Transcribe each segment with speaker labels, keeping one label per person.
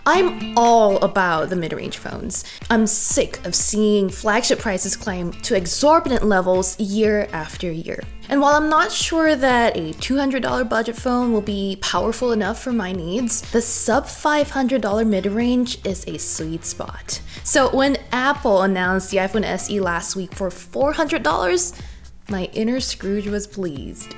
Speaker 1: I'm all about the mid-range phones. I'm sick of seeing flagship prices climb to exorbitant levels year after year. And while I'm not sure that a $200 budget phone will be powerful enough for my needs, the sub $500 mid-range is a sweet spot. So when Apple announced the iPhone SE last week for $400, my inner Scrooge was pleased.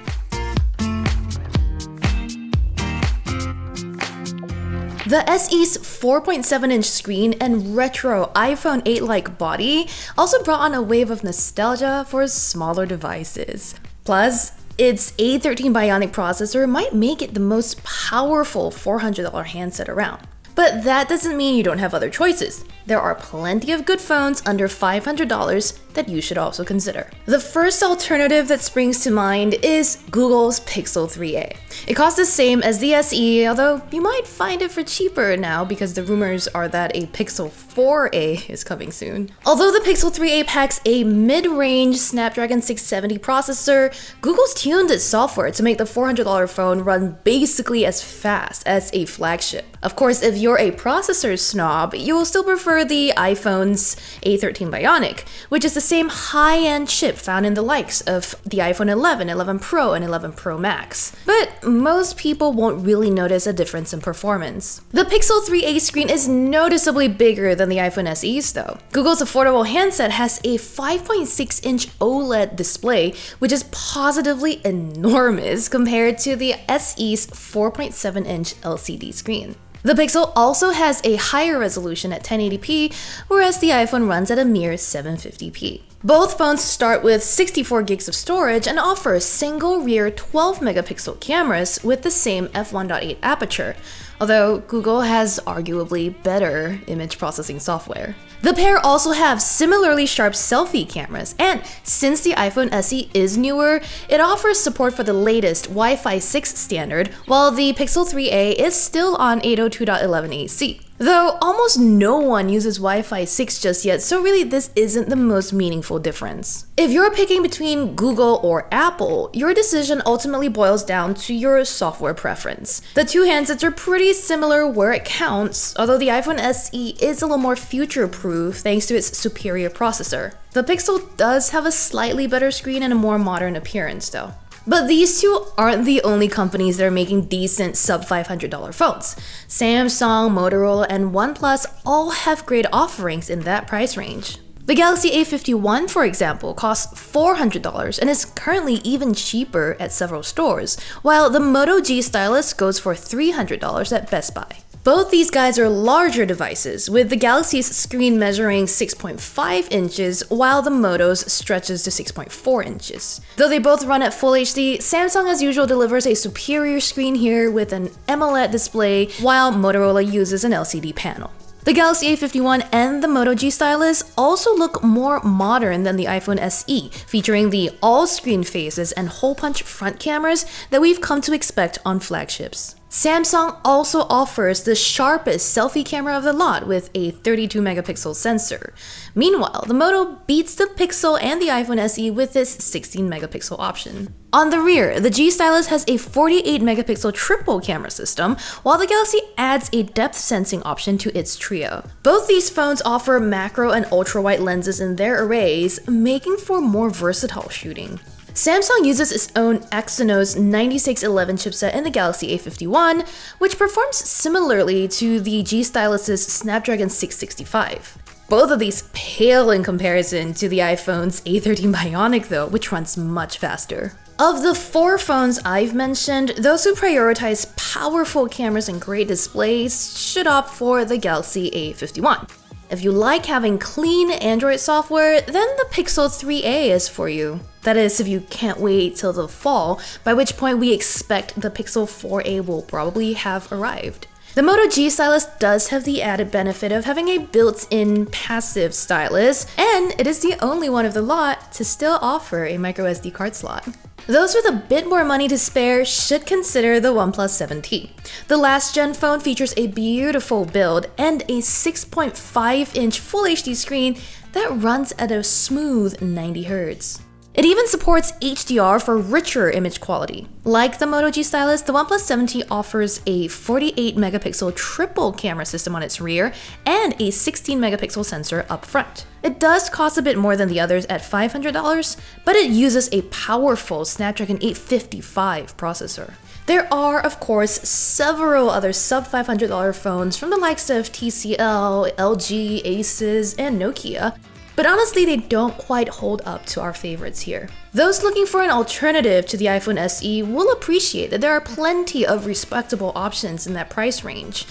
Speaker 1: The SE's 4.7-inch screen and retro iPhone 8-like body also brought on a wave of nostalgia for smaller devices. Plus, its A13 Bionic processor might make it the most powerful $400 handset around. But that doesn't mean you don't have other choices. There are plenty of good phones under $500 that you should also consider. The first alternative that springs to mind is Google's Pixel 3a. It costs the same as the SE, although you might find it for cheaper now because the rumors are that a Pixel 4a is coming soon. Although the Pixel 3a packs a mid-range Snapdragon 670 processor, Google's tuned its software to make the $400 phone run basically as fast as a flagship. Of course, if you're a processor snob, you will still prefer the iPhone's A13 Bionic, which is the same high-end chip found in the likes of the iPhone 11, 11 Pro, and 11 Pro Max. But most people won't really notice a difference in performance. The Pixel 3a screen is noticeably bigger than the iPhone SE's though. Google's affordable handset has a 5.6-inch OLED display, which is positively enormous compared to the SE's 4.7-inch LCD screen. The Pixel also has a higher resolution at 1080p, whereas the iPhone runs at a mere 750p. Both phones start with 64 gigs of storage and offer single rear 12-megapixel cameras with the same f1.8 aperture, although Google has arguably better image processing software. The pair also have similarly sharp selfie cameras, and since the iPhone SE is newer, it offers support for the latest Wi-Fi 6 standard, while the Pixel 3a is still on 802.11ac. Though almost no one uses Wi-Fi 6 just yet, so really this isn't the most meaningful difference. If you're picking between Google or Apple, your decision ultimately boils down to your software preference. The two handsets are pretty similar where it counts, although the iPhone SE is a little more future-proof thanks to its superior processor. The Pixel does have a slightly better screen and a more modern appearance though. But these two aren't the only companies that are making decent sub $500 phones. Samsung, Motorola, and OnePlus all have great offerings in that price range. The Galaxy A51, for example, costs $400 and is currently even cheaper at several stores, while the Moto G stylus goes for $300 at Best Buy. Both these guys are larger devices, with the Galaxy's screen measuring 6.5 inches, while the Moto's stretches to 6.4 inches. Though they both run at Full HD, Samsung as usual delivers a superior screen here with an AMOLED display, while Motorola uses an LCD panel. The Galaxy A51 and the Moto G stylus also look more modern than the iPhone SE, featuring the all-screen faces and hole-punch front cameras that we've come to expect on flagships. Samsung also offers the sharpest selfie camera of the lot with a 32-megapixel sensor. Meanwhile, the Moto beats the Pixel and the iPhone SE with its 16-megapixel option. On the rear, the G stylus has a 48-megapixel triple camera system, while the Galaxy adds a depth sensing option to its trio. Both these phones offer macro and ultra-wide lenses in their arrays, making for more versatile shooting. Samsung uses its own Exynos 9611 chipset in the Galaxy A51, which performs similarly to the G stylus's Snapdragon 665. Both of these pale in comparison to the iPhone's A13 Bionic though, which runs much faster. Of the four phones I've mentioned, those who prioritize powerful cameras and great displays should opt for the Galaxy A51. If you like having clean Android software, then the Pixel 3a is for you. That is, if you can't wait till the fall, by which point we expect the Pixel 4a will probably have arrived. The Moto G stylus does have the added benefit of having a built-in passive stylus, and it is the only one of the lot to still offer a microSD card slot. Those with a bit more money to spare should consider the OnePlus 7T. The last gen phone features a beautiful build and a 6.5-inch Full HD screen that runs at a smooth 90 Hz. It even supports HDR for richer image quality. Like the Moto G stylus, the OnePlus 7T offers a 48 megapixel triple camera system on its rear and a 16 megapixel sensor up front. It does cost a bit more than the others at $500, but it uses a powerful Snapdragon 855 processor. There are, of course, several other sub-$500 phones from the likes of TCL, LG, Asus, and Nokia, but honestly, they don't quite hold up to our favorites here. Those looking for an alternative to the iPhone SE will appreciate that there are plenty of respectable options in that price range.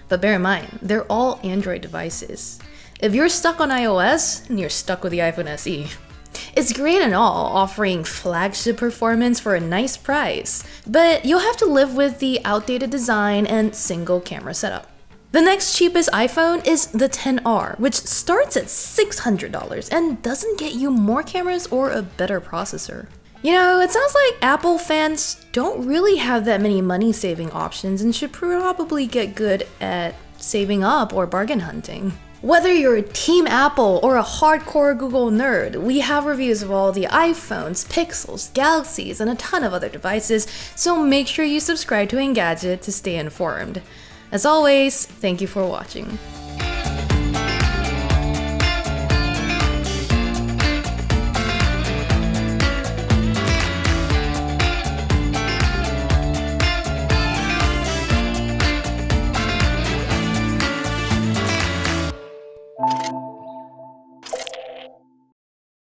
Speaker 1: But bear in mind, they're all Android devices. If you're stuck on iOS, then you're stuck with the iPhone SE. It's great and all, offering flagship performance for a nice price, but you'll have to live with the outdated design and single camera setup. The next cheapest iPhone is the XR, which starts at $600 and doesn't get you more cameras or a better processor. You know, it sounds like Apple fans don't really have that many money-saving options and should probably get good at saving up or bargain hunting. Whether you're a Team Apple or a hardcore Google nerd, we have reviews of all the iPhones, Pixels, Galaxies, and a ton of other devices, so make sure you subscribe to Engadget to stay informed. As always, thank you for watching.